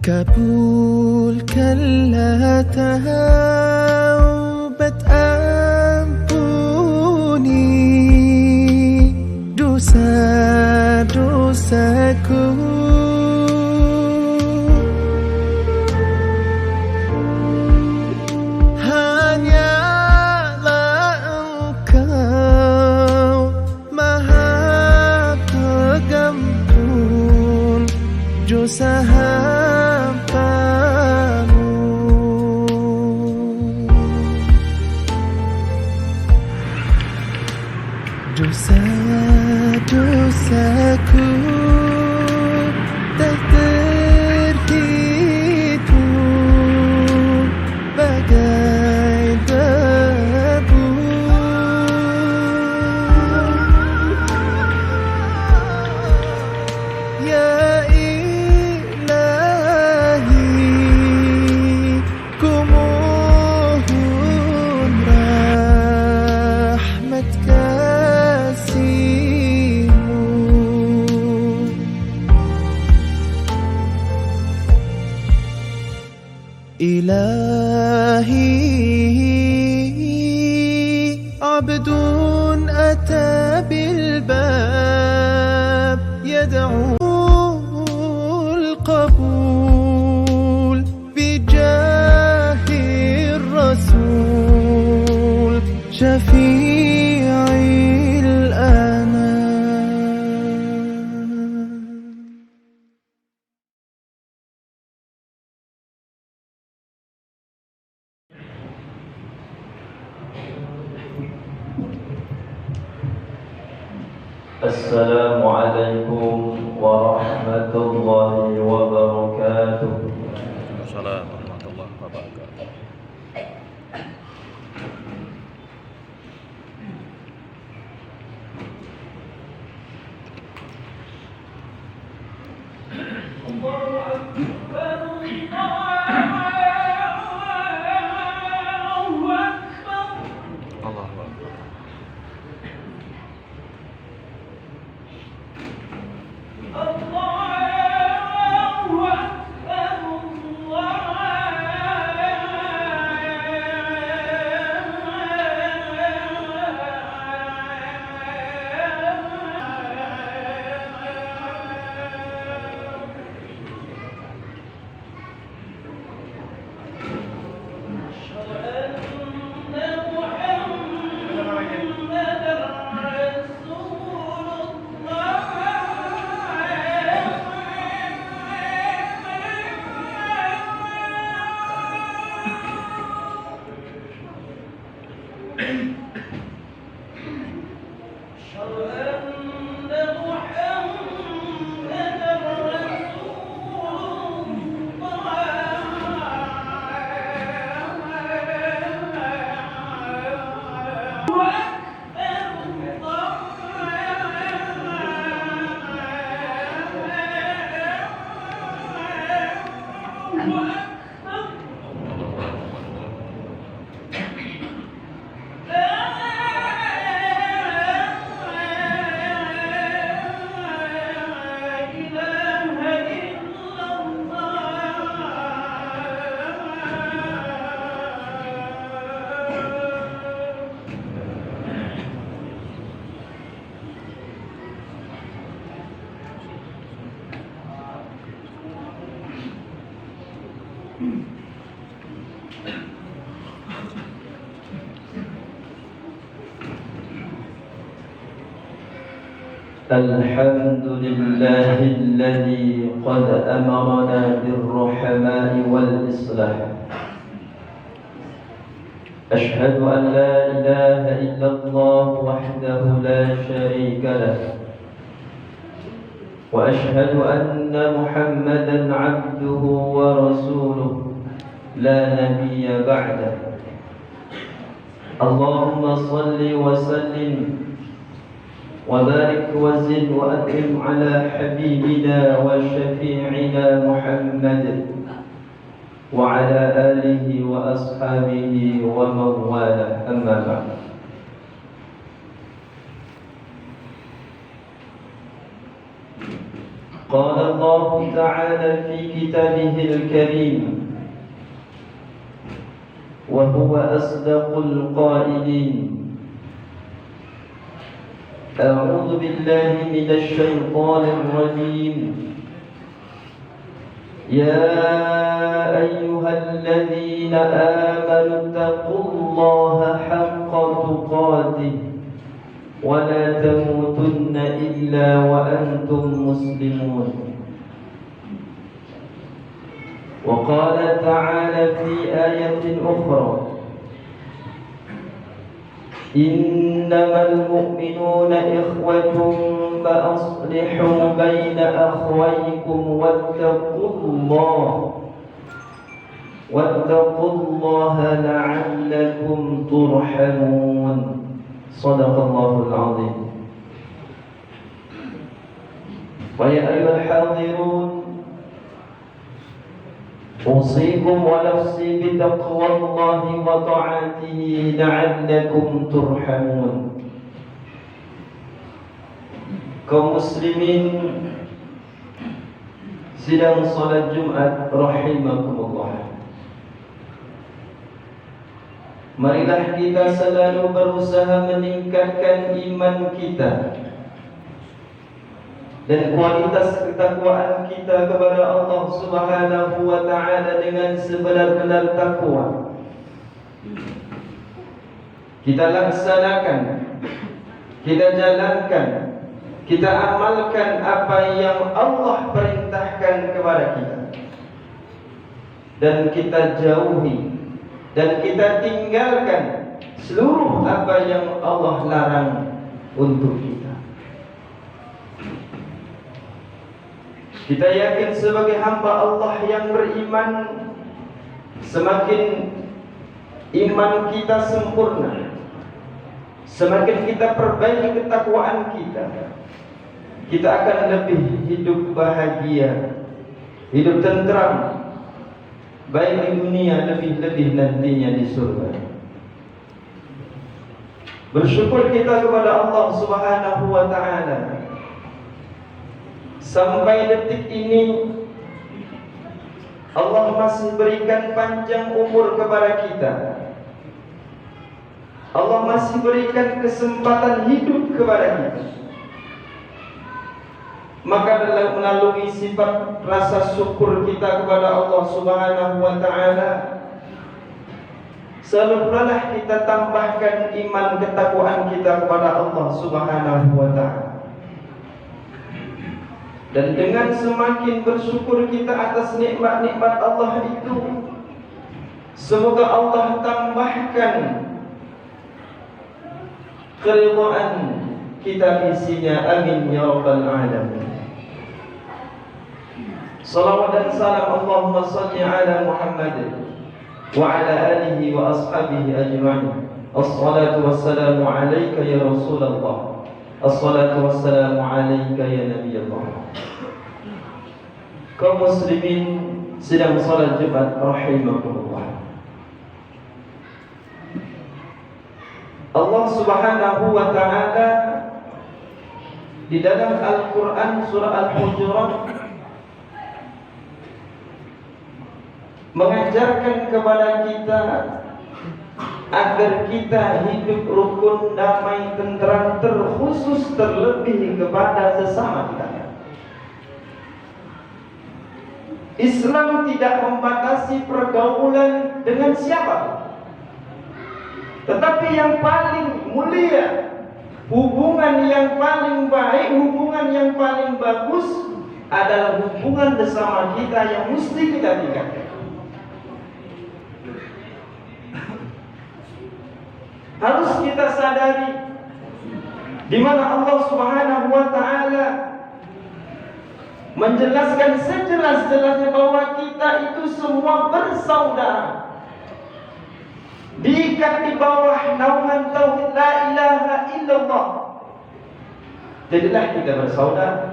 Kabulkan taubat ampuni dosa-dosaku. Hanyalah Engkau Maha Pengampun dosa hamba-Mu. Dosa-dosaku tak terhitung bagai debu. Ya Ilahi, ku mohon rahmat kasih-Mu. Ilahi, abdun ata bilbab yad'u القبول بجاه الرسول شفيع الأنام. السلام عليكم ورحمة الله وبركاته. السلام ورحمة الله وبركاته. الله أكبر. الحمد لله الذي قد أمرنا بالرحماء والإصلاح. أشهد أن لا إله إلا الله وحده لا شريك له، وأشهد أن محمدا عبده ورسوله لا نبي بعده. اللهم صل وسلم وبارك وزد وأكرم على حبيبنا وشفيعنا محمد وعلى آله وأصحابه ومن والاه. أما بعد. قال الله تعالى في كتابه الكريم وهو أصدق القائلين أعوذ بالله من الشيطان الرجيم يا أيها الذين آمنوا اتقوا الله حق تقاته ولا تموتن إلا وأنتم مسلمون وقال تعالى في آية أخرى إنما المؤمنون إخوة فأصلحوا بين أخويكم واتقوا الله لعلكم ترحمون صدق الله العظيم. ويا أيها الحاضرون أوصيكم ونفسي بتقوى الله وطاعته لعلكم ترحمون. Kaum muslimin sidang salat Jumat rahimakumullah. Marilah kita selalu berusaha meningkatkan iman kita dan kualitas ketakwaan kita kepada Allah Subhanahu wa taala dengan sebenar-benar takwa. Kita laksanakan, kita jalankan, kita amalkan apa yang Allah perintahkan kepada kita, dan kita jauhi dan kita tinggalkan seluruh apa yang Allah larang untuk kita. Kita yakin sebagai hamba Allah yang beriman, semakin iman kita sempurna, semakin kita perbaiki ketakwaan kita akan lebih hidup bahagia, hidup tentram, baik di dunia, lebih-lebih nantinya di surga. Bersyukur kita kepada Allah Subhanahu wa taala, sampai detik ini Allah masih berikan panjang umur kepada kita. Allah masih berikan kesempatan hidup kepada kita. Maka melalui sifat rasa syukur kita kepada Allah Subhanahu wa taala, selalulah kita tambahkan iman ketakwaan kita kepada Allah Subhanahu wa taala. Dan dengan semakin bersyukur kita atas nikmat-nikmat Allah itu, semoga Allah tambahkan keridhaan kita isinya. Amin ya rabbal alamin. Salawat dan salam Allahumma salli ala Muhammad wa ala alihi wa ashabihi ajma'in. As-salatu wassalamu alayka ya Rasulullah. As-salatu wassalamu alayka ya Nabi Allah. Kaum muslimin sedang salat Jumat rahimakumullah. Allah Subhanahu wa taala di dalam Al-Qur'an surah Al-Hujurat mengajarkan kepada kita agar kita hidup rukun, damai, tentram, terkhusus terlebih kepada sesama kita. Islam tidak membatasi pergaulan dengan siapa, tetapi yang paling mulia, hubungan yang paling baik, hubungan yang paling bagus adalah hubungan bersama kita yang mesti kita tingkatkan. Harus kita sadari di mana Allah Subhanahu wa taala menjelaskan sejelas-jelasnya bahwa kita itu semua bersaudara, diikat di bawah naungan tauhid la ilaha illallah. Jadilah kita bersaudara.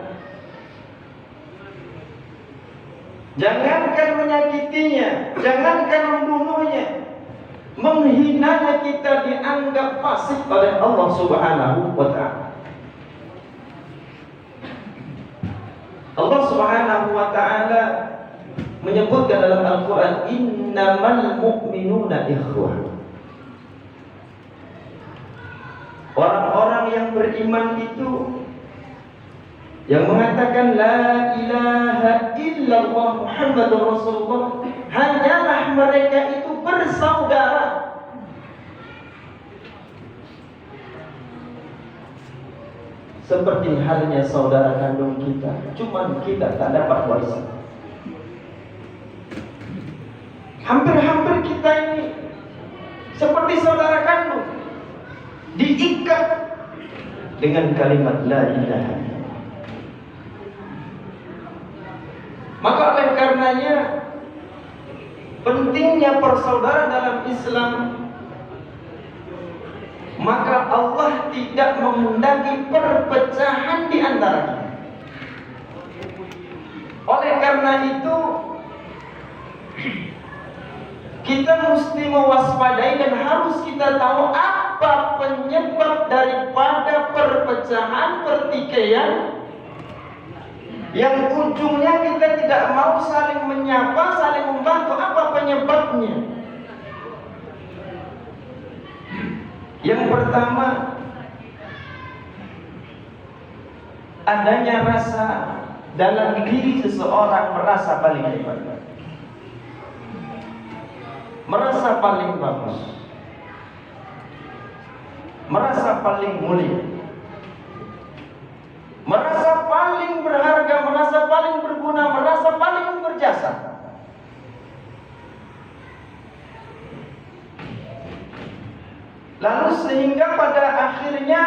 Jangankan menyakitinya, jangankan membunuhnya, menghinanya kita dianggap fasik oleh Allah Subhanahu wa taala. Allah Subhanahu wa taala menyebutkan dalam Al-Qur'an, innamal mu'minuna ikhwah. Orang-orang yang beriman itu yang mengatakan la ilaha illallah Muhammadur Rasulullah, hanyalah mereka itu bersaudara. Seperti halnya saudara kandung kita, cuman kita tak dapat warisan. Hampir-hampir kita ini seperti saudara kandung, diikat dengan kalimat la ilaha illallah. Maka oleh karenanya pentingnya persaudaraan dalam Islam. Maka Allah tidak mengundang perpecahan di antara kita. Oleh karena itu kita mesti mewaspadai dan harus kita tahu apa penyebab daripada perpecahan, pertikaian yang ujungnya kita tidak mau saling menyapa, saling membantu. Apa penyebabnya? Yang pertama, adanya rasa dalam diri seseorang merasa paling hebat, merasa paling bagus, merasa paling mulia, merasa paling berharga, merasa paling berguna, merasa paling berjasa. Lalu sehingga pada akhirnya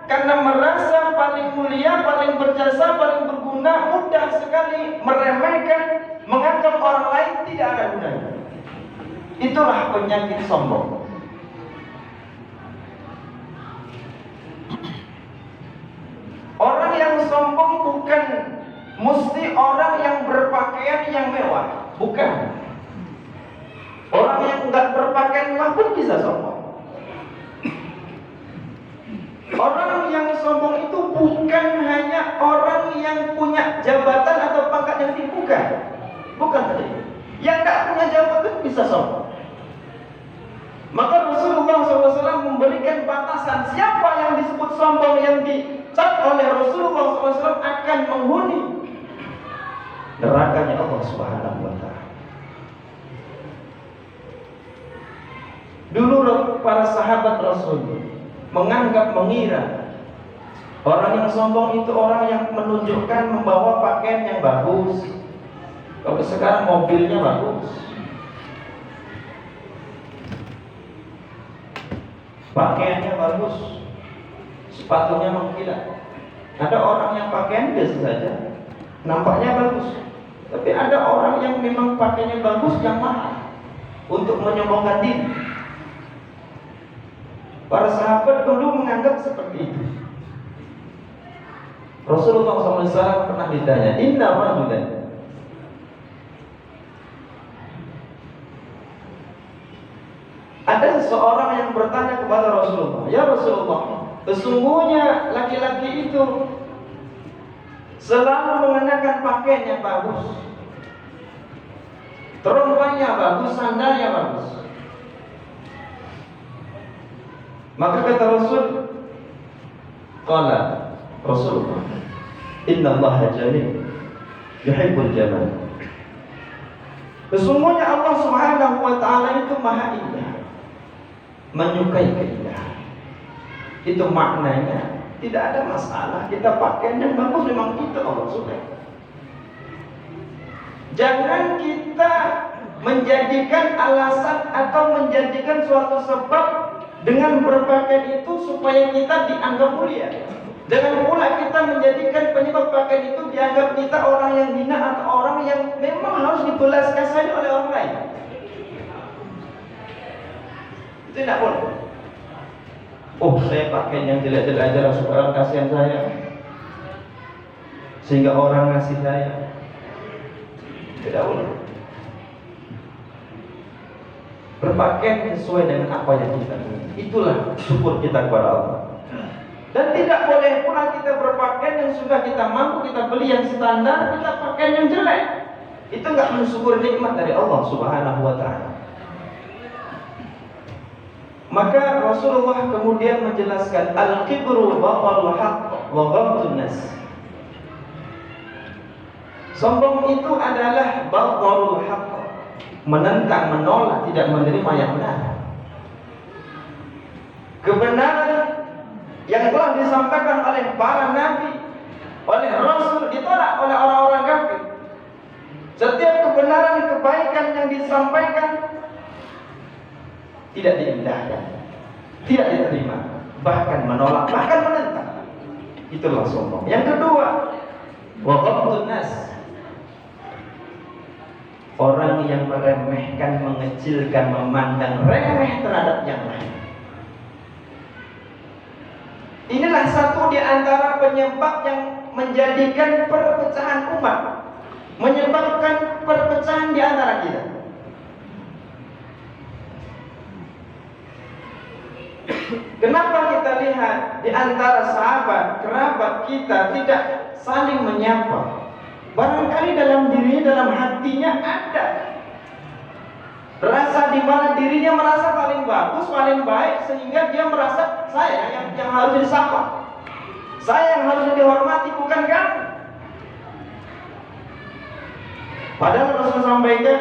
karena merasa paling mulia, paling berjasa, paling berguna, mudah sekali meremehkan, menganggap orang lain tidak ada gunanya. Itulah penyakit sombong. Orang yang sombong bukan mesti orang yang berpakaian yang mewah, bukan. Orang yang enggak berpakaian mewah pun bisa sombong. Orang yang sombong itu bukan hanya orang yang punya jabatan atau pangkat yang tinggi, bukan tadi. Yang tidak punya jabatan bisa sombong. Maka Rasulullah SAW memberikan batasan siapa yang disebut sombong, yang dicap oleh Rasulullah SAW akan menghuni nerakanya Allah Subhanahu wa Ta'ala. Dulu para sahabat Rasul mengira orang yang sombong itu orang yang menunjukkan membawa pakaian yang bagus. Kalau sekarang mobilnya bagus, pakaiannya bagus, sepatunya mengkilat. Ada orang yang pakaian biasa saja, nampaknya bagus, tapi ada orang yang memang pakaiannya bagus, yang mahal untuk menyombongkan diri. Para sahabat dulu menganggap seperti itu. Rasulullah SAW pernah ditanya, inna rajulan, ada seseorang yang bertanya kepada Rasulullah, ya Rasulullah, sesungguhnya laki-laki itu selalu mengenakan pakaian yang bagus, terompahnya bagus, sandalnya bagus. Maka kata Rasulullah, inna Allaha jamil yuhibbul jamal. Sesungguhnya Allah Subhanahu wa Ta'ala itu maha indah, menyukai keindahan. Itu maknanya tidak ada masalah kita pakaian yang bagus, memang itu Allah suka. Jangan kita menjadikan alasan atau menjadikan suatu sebab dengan berpakaian itu supaya kita dianggap mulia. Jangan pula kita menjadikan penyebab pakaian itu dianggap kita orang yang hina atau orang yang memang harus dibelas kasihan oleh orang lain. Itu tidak boleh. Oh, saya pakaian yang jelek-jelek aja supaya orang kasihan saya, sehingga orang ngasih saya. Tidak boleh. Berpakaian sesuai dengan apa yang kita ingin. Itulah syukur kita kepada Allah. Dan tidak boleh pula kita berpakaian yang sudah kita mampu kita beli yang standar, kita pakaian yang jelek. Itu enggak mensyukuri nikmat dari Allah Subhanahu wa taala. Maka Rasulullah kemudian menjelaskan al-kibru batarul haqq wa ghamtun nas. Sombong itu adalah batarul haqq, menentang, menolak, tidak menerima yang benar. Kebenaran yang telah disampaikan oleh para nabi, oleh Rasul, ditolak oleh orang-orang kafir. Setiap kebenaran, kebaikan yang disampaikan tidak diindahkan, tidak diterima, bahkan menolak, bahkan menentang. Itulah sombong. Yang kedua, wa ghamtun nas, orang yang meremehkan, mengecilkan, memandang remeh terhadap yang lain. Inilah satu di antara penyebab yang menjadikan perpecahan umat, menyebabkan perpecahan di antara kita. Kenapa kita lihat di antara sahabat, kerabat kita tidak saling menyapa? Barangkali dalam dirinya, dalam hatinya ada rasa di mana dirinya merasa paling bagus, paling baik, sehingga dia merasa saya yang harus disapa, saya yang harus dihormati, bukan kamu. Padahal Rasul sampaikan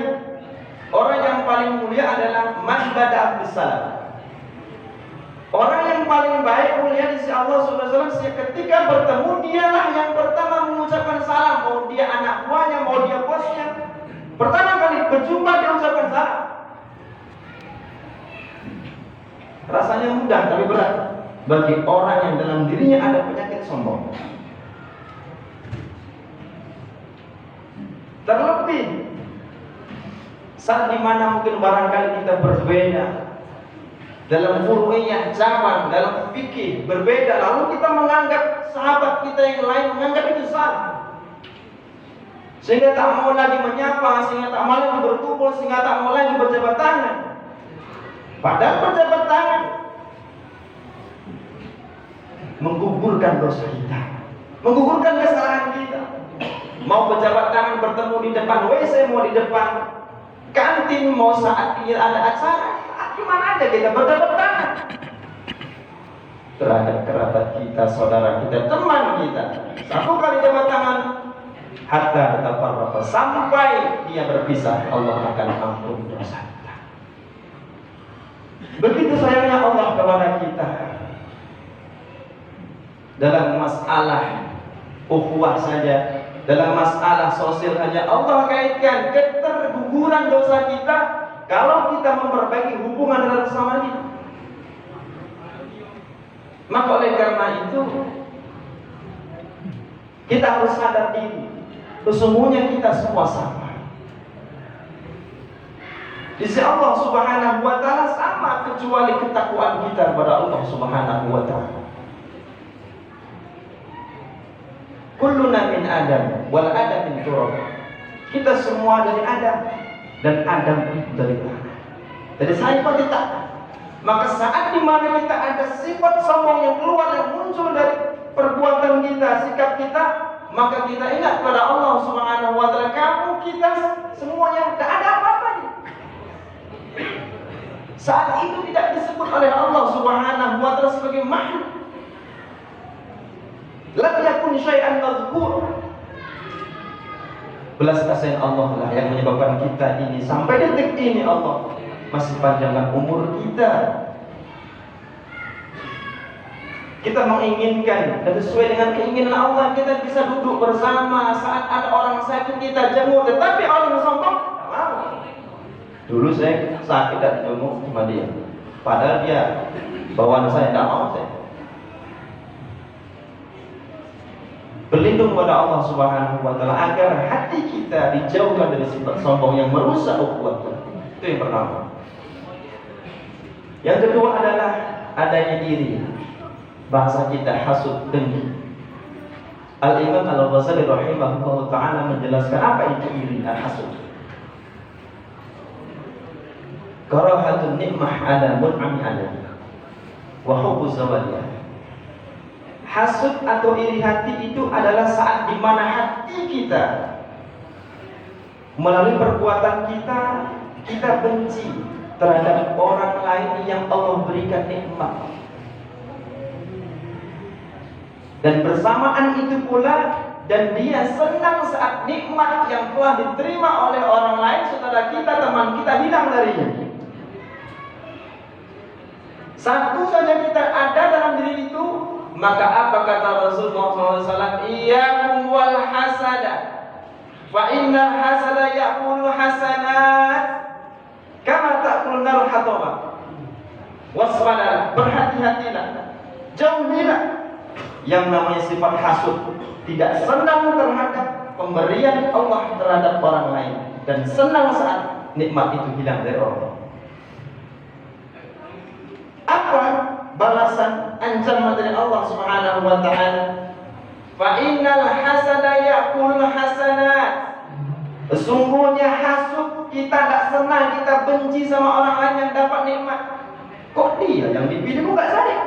orang yang paling mulia adalah man bada'a bisalam. Orang yang paling baik mulia di sisi Allah Subhanahu wa taala ketika bertemu dialah yang pertama mengucapkan salam, mau dia anak buahnya, mau dia bosnya. Pertama kali berjumpa dia ucapkan salam. Rasanya mudah tapi berat bagi orang yang dalam dirinya ada penyakit sombong. Terlebih saat dimana mungkin barangkali kita berbeda dalam furu'iyah zaman, dalam fikih berbeda, lalu kita menganggap sahabat kita yang lain menganggap itu salah, sehingga tak mau lagi menyapa, sehingga tak mau lagi berkumpul, sehingga tak mau lagi berjabat tangan. Padahal berjabat tangan menggugurkan dosa kita, menggugurkan kesalahan kita. Mau berjabat tangan bertemu di depan WC, mau di depan kantin, mau saat ada acara, gimana aja kita berjabat tangan terhadap kerabat kita, saudara kita, teman kita. Satu kali jabat tangan hatta tafarraqa, sampai dia berpisah, Allah akan ampuni dosa kita. Begitu sayangnya Allah kepada kita dalam masalah ukhuwah saja, dalam masalah sosial saja, Allah kaitkan keterguguran dosa kita kalau kita memperbaiki hubungan dengan sesama kita. Maka oleh karena itu kita harus sadar diri, sesungguhnya kita semua sama. Di sisi Allah Subhanahu wa taala sama, kecuali ketakwaan kita kepada Allah Subhanahu wa taala. Kulluna min Adam wal Adam min turab. Kita semua dari Adam dan Adam itu dari tanah. Jadi saya pun kita. Maka saat dimana kita ada sifat sombong yang keluar, yang muncul dari perbuatan kita, sikap kita, maka kita ingat pada Allah Subhanahu wa taala, kamu kita semuanya tidak ada apa-apanya. Saat itu tidak disebut oleh Allah Subhanahu wa taala sebagai makhluk. Lam yakun syai'an mazkur. Belas kasihan Allah lah yang menyebabkan kita ini sampai detik ini Allah masih panjangkan umur kita. Kita menginginkan dan sesuai dengan keinginan Allah kita bisa duduk bersama saat ada orang sakit kita jenguk, tetapi orang sombong tidak mau. Dulu saya sakit dan jenguk cuma dia, padahal dia bawaan saya tidak mau. Saya berlindung pada Allah Subhanahu wa taala agar hati kita dijauhkan dari sifat sombong yang merusak ukhuwah. Itu yang pertama. Yang kedua adalah adanya iri. Bahasa kita hasud, dengki. Al-Imam Al-Ghazali rahimahullah ta'ala menjelaskan apa itu iri, al-hasud. Karahatun ni'mah ala mun'ami alaihi wa hubbu zawaliyah. Hasud atau iri hati itu adalah saat di mana hati kita melalui perbuatan kita benci terhadap orang lain yang Allah berikan nikmat. Dan bersamaan itu pula, dan dia senang saat nikmat yang telah diterima oleh orang lain, saudara kita, teman kita, hilang darinya. Satu saja kita ada dalam diri itu, maka apa kata Rasulullah SAW? Iyyakum wal hasada, fa innal hasada ya'kulu hasanat kama ta'kulu nar hatama. Waspadalah, berhati-hatilah, jauhilah yang namanya sifat hasud, tidak senang terhadap pemberian Allah terhadap orang lain, dan senang saat nikmat itu hilang dari orang lain. Apa balasan ancaman dari Allah Subhanahu wa taala? Fa innal hasada ya'kul hasanat. Sesungguhnya hasud, kita tak senang, kita benci sama orang lain yang dapat nikmat. Kok dia yang dipilih, kok enggak saya?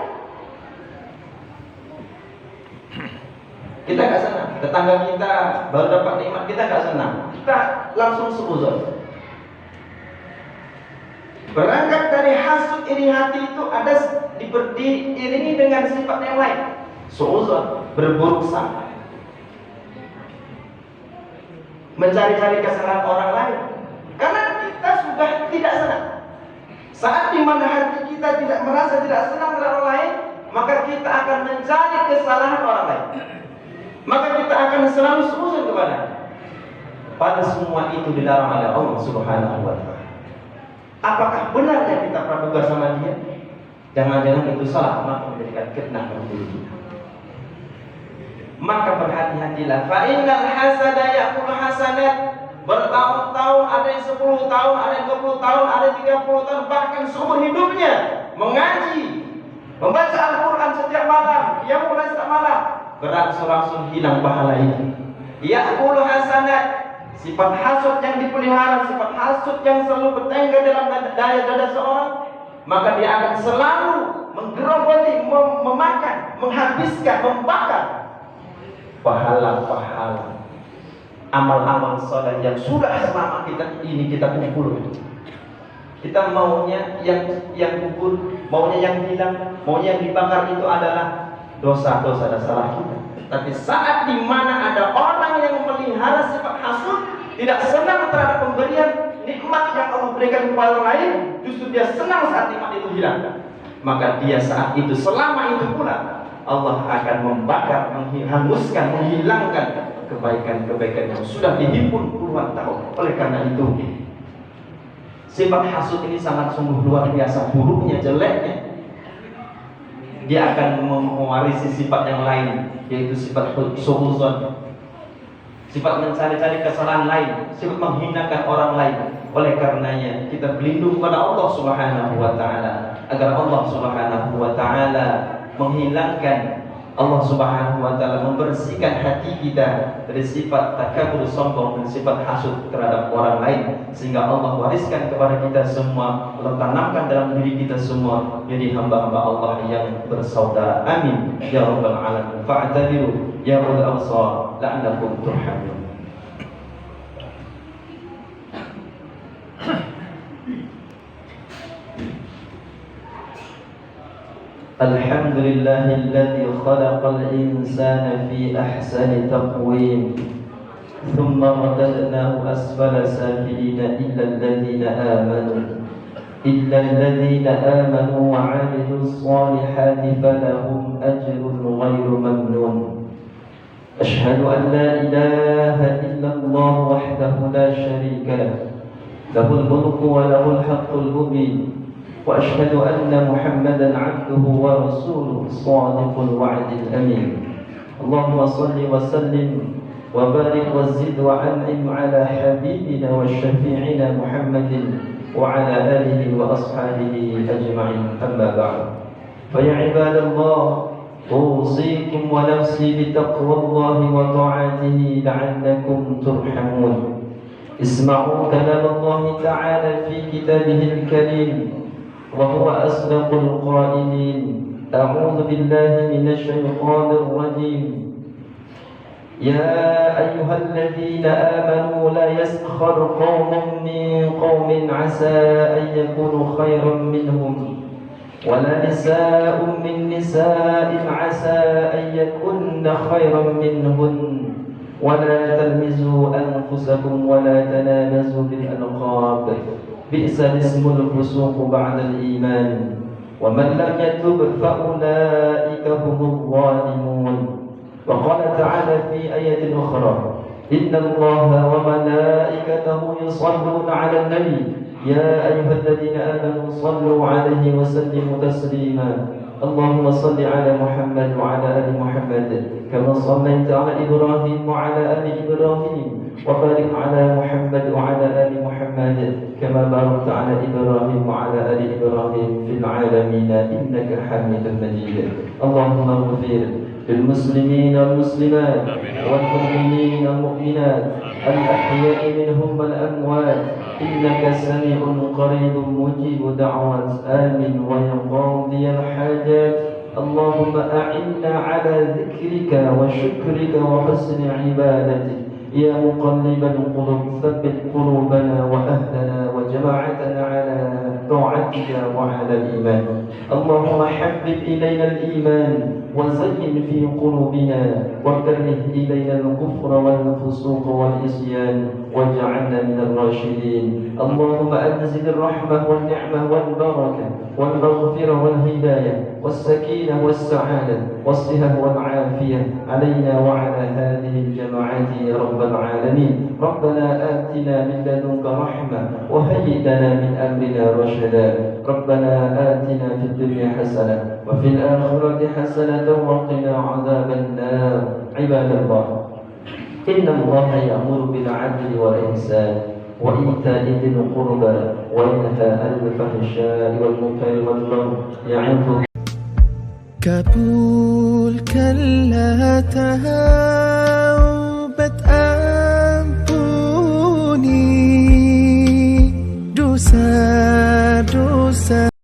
Kita enggak senang. Tetangga kita baru dapat nikmat, kita enggak senang. Kita langsung suudzon. Berangkat dari hasud iri hati itu ada diiringi dengan sifat yang lain, suudzon, berburuk sangka, mencari-cari kesalahan orang lain. Karena kita sudah tidak senang. Saat dimana hati kita tidak merasa tidak senang dengan orang lain, maka kita akan mencari kesalahan orang lain. Maka kita akan selalu suudzon kepada. Pada semua itu dilarang oleh Allah Subhanahu wa taala. Apakah benar yang kita praduga sama dia? Jangan-jangan itu salah, maka menjadikan fitnah bagi diri kita. Maka berhati-hatilah. Fa innal hasada ya'kul hasanat. Bertahun-tahun, ada yang 10 tahun, ada yang 20 tahun, ada yang 30 tahun, bahkan seumur hidupnya mengaji, membaca Al-Quran setiap malam, dia mulai setiap malam, berangsur-angsur hilang pahala itu. Ya'kul hasanat. Sifat hasud yang dipelihara, sifat hasud yang selalu bertengger dalam dada seorang, maka dia akan selalu menggerogoti, memakan, menghabiskan, membakar pahala-pahala amal-amal soleh yang sudah selama kita kumpul. Kita maunya yang gugur, maunya yang hilang, maunya yang dibakar itu adalah dosa-dosa dan salah kita. Tapi saat dimana ada orang yang melihara sifat hasud, tidak senang terhadap pemberian nikmat yang Allah berikan kepada orang lain, justru dia senang saat nikmat itu hilang, maka dia saat itu, selama itu pula, Allah akan membakar, menghanguskan, menghilangkan kebaikan-kebaikan yang sudah dihimpun puluhan tahun. Oleh karena itu, sifat hasud ini sangat sungguh luar biasa buruknya, jeleknya. Dia akan mewarisi sifat yang lain, yaitu sifat suudzon, sifat mencari-cari kesalahan lain, sifat menghinakan orang lain. Oleh karenanya kita berlindung kepada Allah Subhanahu wa taala agar Allah Subhanahu wa taala menghilangkan, Allah Subhanahu wa taala membersihkan hati kita dari sifat takabur, sombong, dan sifat hasud terhadap orang lain, sehingga Allah wariskan kepada kita semua, Allah tanamkan dalam diri kita semua jadi hamba-hamba Allah yang bersaudara. Amin ya rabbal alamin. Fa'tabiru ya ulul absar la'allakum turhamun. الحمد لله الذي خلق الإنسان في أحسن تقويم ثم رددناه أسفل سافلين إلا الذين آمنوا وعملوا الصالحات فلهم أجر غير ممنون. أشهد أن لا إله إلا الله وحده لا شريك له الملك وله الحق المبين. وأشهد أن محمدا عبده ورسوله الصادق الوعد الأمين. اللهم صل وسلم وبارك وزد وأنعم على حبيبنا وشفيعنا محمد وعلى آله وأصحابه أجمعين. أما بعد، فيا عباد الله، أوصيكم ونفسي بتقوى الله وطاعته لعلكم ترحمون. اسمعوا كلام الله تعالى في كتابه الكريم، وهو أصدق القائلين: أعوذ بالله من الشيطان الرجيم. يا أيها الذين آمنوا لا يسخر قوم من قوم عسى أن يكونوا خيرا منهم ولا نساء من نساء عسى أن يكن خيرا منهن ولا تلمزوا أنفسكم ولا تنابزوا بالألقاب بئس الاسم الفسوق بعد الإيمان ومن لم يتب فأولئك هم الظالمون. وقال تعالى في آية أخرى إن الله وملائكته يصلون على النبي يا أيها الذين آمنوا صلوا عليه وسلموا تسليما. اللهم صل على محمد وعلى آل محمد كما صليت على إبراهيم وعلى آل إبراهيم وبارك على محمد وعلى آل محمد كما باركت على إبراهيم وعلى آل إبراهيم في العالمين إنك حميد مجيد. اللهم اغفر للمسلمين والمسلمات والمؤمنين والمؤمنات الأحياء منهم والأموات إنك سميع قريب مجيب دعوات آمين ويا قاضي الحاجات. اللهم أعنا على ذكرك وشكرك وحسن عبادتك يا مقلب القلوب ثبت قلوبنا وأهلنا وجماعتنا على طاعتك وعلى الإيمان. اللهم حبب إلينا الإيمان وزين في قلوبنا وكره إلينا الكفر والفسوق والعصيان واجعلنا من الراشدين. اللهم أنزل الرحمة والنعمة والبركة والمغفرة والهداية والسكينة والسعادة والصحة والعافية علينا وعلى هذه الجماعات يا رب العالمين. ربنا آتنا من لدنك رحمة وهيئ لنا من أمرنا رشدا. ربنا آتنا في الدنيا حسنة وفي الآخرة حسنة وقنا عذاب النار. عباد الله إن الله يأمر بالعدل والإحسان وإيتاء ذي القربى وينهى عن الفحشاء والمنكر والبغي يعظكم. كابول كلا تهاو